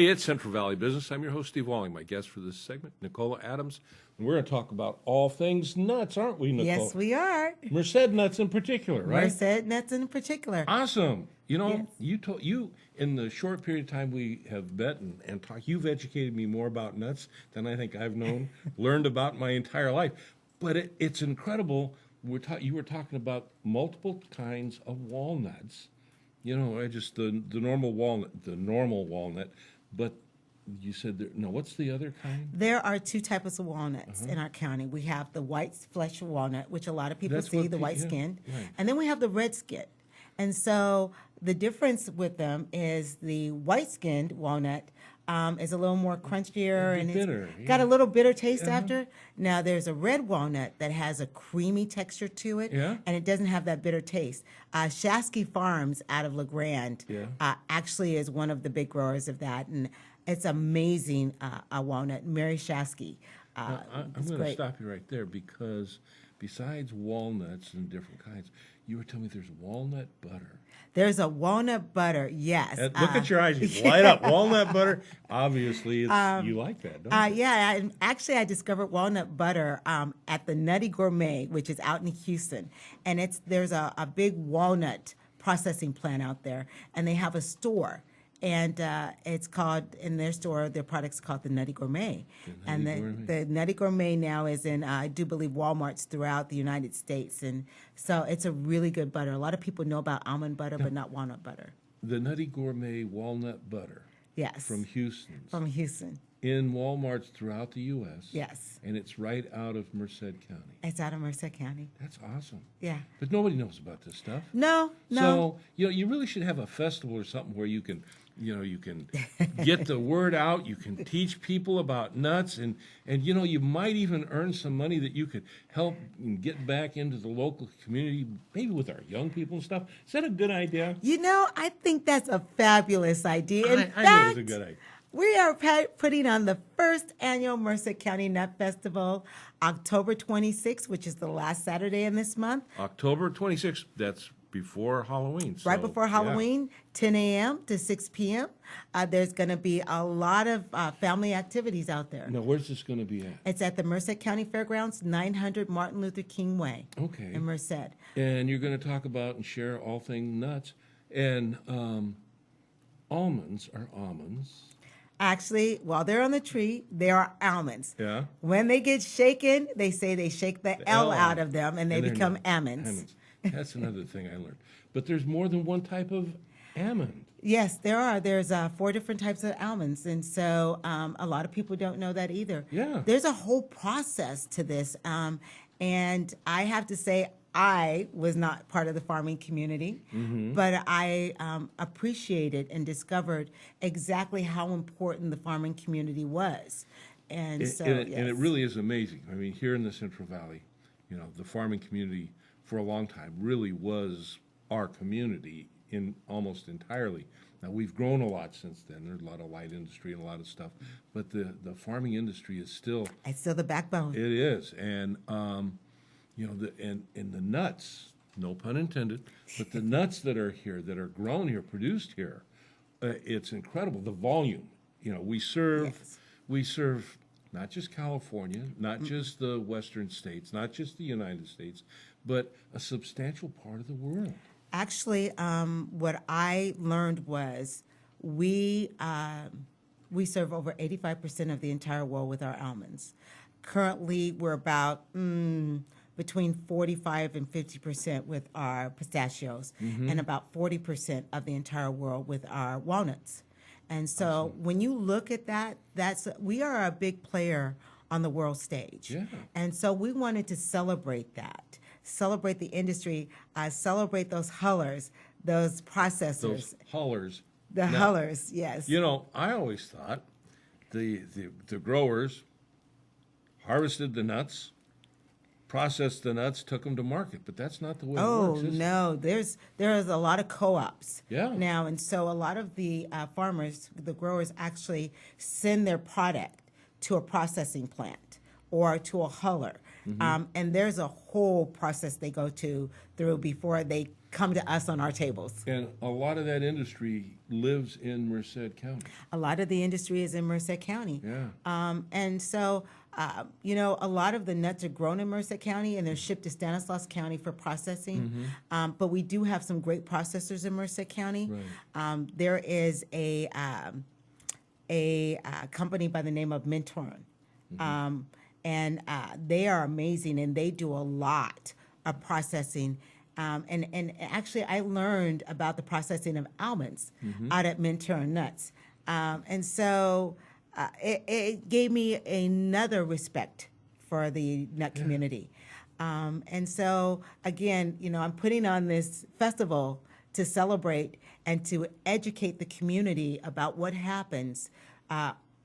Hey, it's Central Valley Business. I'm your host, Steve Walling. My guest for this segment, Necola Adams. And we're going to talk about all things nuts, aren't we, Necola? Yes, we are. Merced nuts in particular, right? Merced nuts in particular. Awesome. You know, Yes. you in the short period of time we have met and talked, you've educated me more about nuts than I think I've learned about my entire life. But it's incredible. You were talking about multiple kinds of walnuts. You know, just the normal walnut, but you said what's the other kind? There are two types of walnuts in our county. We have the white flesh walnut, which a lot of people see, the white skin, right. and then we have the red skin. And so the difference with them is the white skinned walnut is a little more crunchier and bitter, it's got a little bitter taste after. Now there's a red walnut that has a creamy texture to it, and it doesn't have that bitter taste. Shasky Farms out of LeGrand actually is one of the big growers of that, and it's amazing walnut. Mary Shasky. I'm going to stop you right there because besides walnuts and different kinds, you were telling me there's walnut butter. There's a walnut butter, yes. Look at your eyes, you light up. Walnut butter, obviously, you like that, don't you? Yeah, and actually I discovered walnut butter at the Nutty Gourmet, which is out in Houston. And there's a big walnut processing plant out there, and they have a store. And it's called, in their store, their product's called the Nutty Gourmet. The Nutty Gourmet now is in, I do believe, Walmarts throughout the United States. And so it's a really good butter. A lot of people know about almond butter, but not walnut butter. The Nutty Gourmet walnut butter. Yes. From Houston. From Houston. In Walmarts throughout the U.S. Yes. And it's right out of Merced County. It's out of Merced County. That's awesome. Yeah. But nobody knows about this stuff. No. So, you really should have a festival or something where you can get the word out. You can teach people about nuts, and you might even earn some money that you could help get back into the local community, maybe with our young people and stuff. Is that a good idea? I think that's a fabulous idea. In I fact, know it's a good idea. We are putting on the first annual Merced County Nut Festival, October 26th, which is the last Saturday in this month. October 26th, that's before Halloween. Right before Halloween, 10 a.m. to 6 p.m. There's going to be a lot of family activities out there. Now, where's this going to be at? It's at the Merced County Fairgrounds, 900 Martin Luther King Way in Merced. And you're going to talk about and share all things nuts. And almonds are almonds. Actually, while they're on the tree, they are almonds. Yeah. When they get shaken, they say they shake the L out of them, and they become almonds. That's another thing I learned. But there's more than one type of almond. Yes, there are. There's 4 different types of almonds, and so a lot of people don't know that either. Yeah. There's a whole process to this, and I have to say, I was not part of the farming community, but I appreciated and discovered exactly how important the farming community was. And it really is amazing. I mean, here in the Central Valley, the farming community for a long time really was our community in almost entirely. Now, we've grown a lot since then. There's a lot of light industry and a lot of stuff, but the farming industry is still... It's still the backbone. It is, and... the nuts, no pun intended, but the nuts that are here, that are grown here, produced here, it's incredible. The volume, we serve not just California, not just the Western states, not just the United States, but a substantial part of the world. Actually, what I learned was we serve over 85% of the entire world with our almonds. Currently, we're about between 45 and 50% with our pistachios, and about 40% of the entire world with our walnuts. And so when you look at that, we are a big player on the world stage. Yeah. And so we wanted to celebrate that, celebrate the industry, celebrate those hullers, those processors. Those hullers. The hullers, yes. I always thought the growers harvested the nuts, processed the nuts, took them to market, but that's not the way it works. Oh, no. There is a lot of co-ops now, and so a lot of the farmers, the growers, actually send their product to a processing plant or to a huller. And there's a whole process they go through before they come to us on our tables. And a lot of that industry lives in Merced County. A lot of the industry is in Merced County. Yeah. And so, a lot of the nuts are grown in Merced County and they're shipped to Stanislaus County for processing. But we do have some great processors in Merced County. Right. There is a company by the name of Mentorin. And they are amazing and they do a lot of processing. And actually, I learned about the processing of almonds out at Mentor Nuts. And so it gave me another respect for the nut community. And so, again, I'm putting on this festival to celebrate and to educate the community about what happens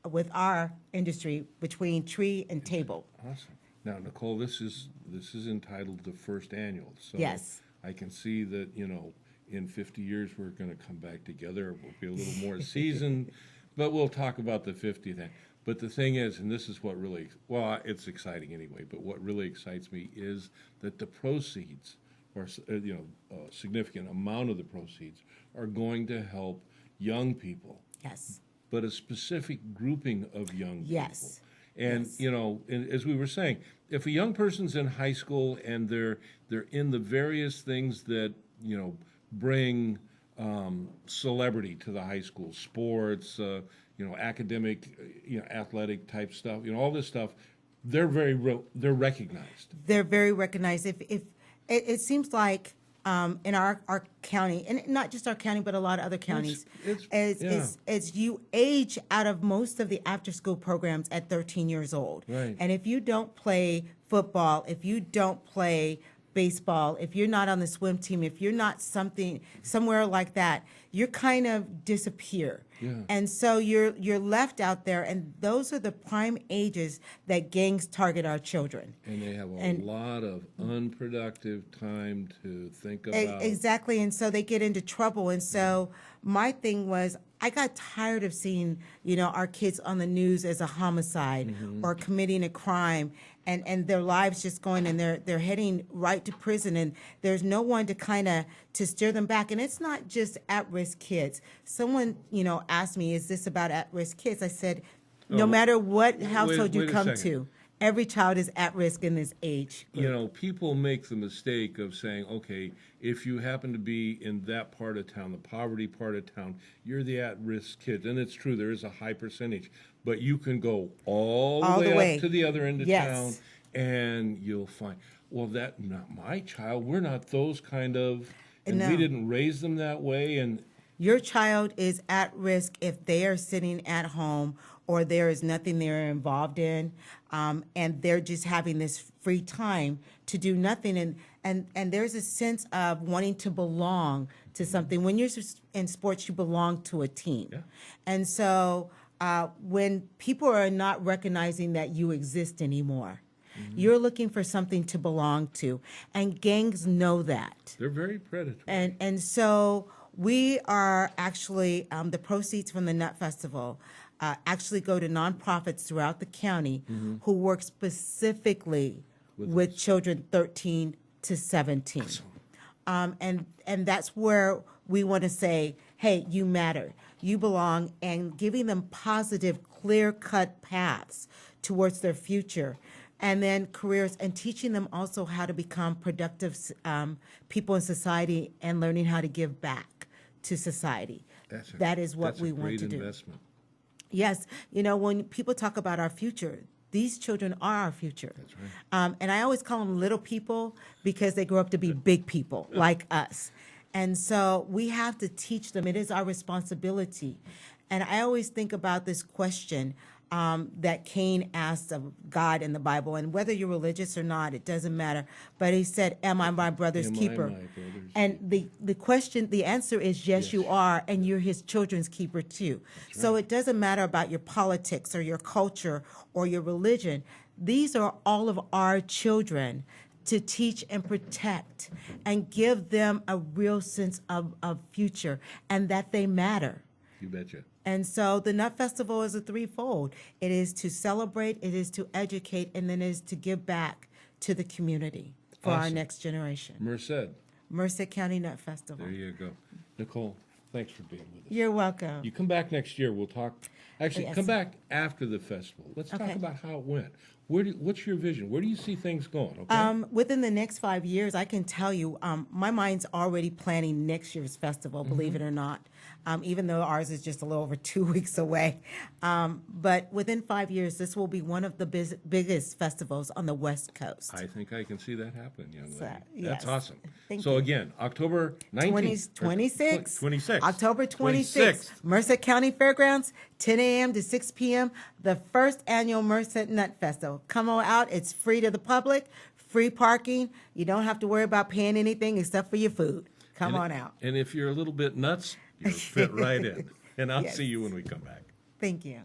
with our industry between tree and table. Awesome. Now, Nicole, this is entitled the first annual. So Yes. I can see that, in 50 years we're going to come back together. We'll be a little more seasoned, but we'll talk about the 50th. But the thing is, and this is what really, well, it's exciting anyway, but what really excites me is that the proceeds, or, a significant amount of the proceeds, are going to help young people. Yes. But a specific grouping of young Yes. people. And, Yes. and as we were saying, if a young person's in high school and they're in the various things that, bring celebrity to the high school, sports, academic, athletic type stuff, all this stuff, they're they're recognized. They're very recognized. If it seems like in our county, and not just our county, but a lot of other counties, it's you age out of most of the after-school programs at 13 years old. Right. And if you don't play football, if you don't play baseball, if you're not on the swim team, if you're not somewhere like that, you kind of disappear. Yeah. And so you're left out there, and those are the prime ages that gangs target our children. And they have a lot of unproductive time to think about. Exactly, and so they get into trouble. And so my thing was, I got tired of seeing, our kids on the news as a homicide or committing a crime, and their lives just going, and they're heading right to prison, and there's no one to steer them back. And it's not just at-risk kids. Someone, asked me, is this about at-risk kids? I said, no matter what household you come to, every child is at risk in this age group. People make the mistake of saying, okay, if you happen to be in that part of town, the poverty part of town, you're the at-risk kid. And it's true, there is a high percentage. But you can go all the way up to the other end of town, and you'll find, well, that's not my child. We're not those kind of, and we didn't raise them that way. And your child is at risk if they are sitting at home or there is nothing they're involved in, and they're just having this free time to do nothing. And there's a sense of wanting to belong to something. When you're in sports, you belong to a team. Yeah. And so when people are not recognizing that you exist anymore, you're looking for something to belong to. And gangs know that. they're very predatory. And so we are actually, the proceeds from the Nut Festival actually go to nonprofits throughout the county who work specifically with children 13 to 17. Awesome. And that's where we want to say, hey, you matter, you belong, and giving them positive, clear-cut paths towards their future. And then careers, and teaching them also how to become productive people in society and learning how to give back to society. That is what we want to do. That's a great investment. Yes. When people talk about our future, these children are our future. That's right. And I always call them little people because they grow up to be big people like us. And so we have to teach them. It is our responsibility. And I always think about this question that Cain asked of God in the Bible, and whether you're religious or not, it doesn't matter. But he said, "Am I my brother's keeper?" And the answer is yes, you are, and you're his children's keeper too. That's so right. it doesn't matter about your politics or your culture or your religion. These are all of our children to teach and protect and give them a real sense of future and that they matter. You betcha. And so the Nut Festival is a threefold. It is to celebrate, it is to educate, and then it is to give back to the community for our Awesome. next generation. Merced, County Nut Festival. there you go. Nicole, thanks for being with us. You're welcome. You come back next year, we'll talk. Actually, Yes. come back after the festival. Let's talk Okay. about how it went. What's your vision? Where do you see things going? Okay. Within the next 5 years, I can tell you, my mind's already planning next year's festival, believe it or not, even though ours is just a little over 2 weeks away. But within 5 years, this will be one of the biggest festivals on the West Coast. I think I can see that happen, young lady. So, That's yes. awesome. Thank So you. again, October 19th. 26th. 26th. October 26th. Merced County Fairgrounds, 10 a.m. to 6 p.m., the first annual Merced Nut Festival. Come on out. It's free to the public, free parking. You don't have to worry about paying anything except for your food. Come on out. And if you're a little bit nuts, you'll fit right in. And I'll Yes. see you when we come back. Thank you.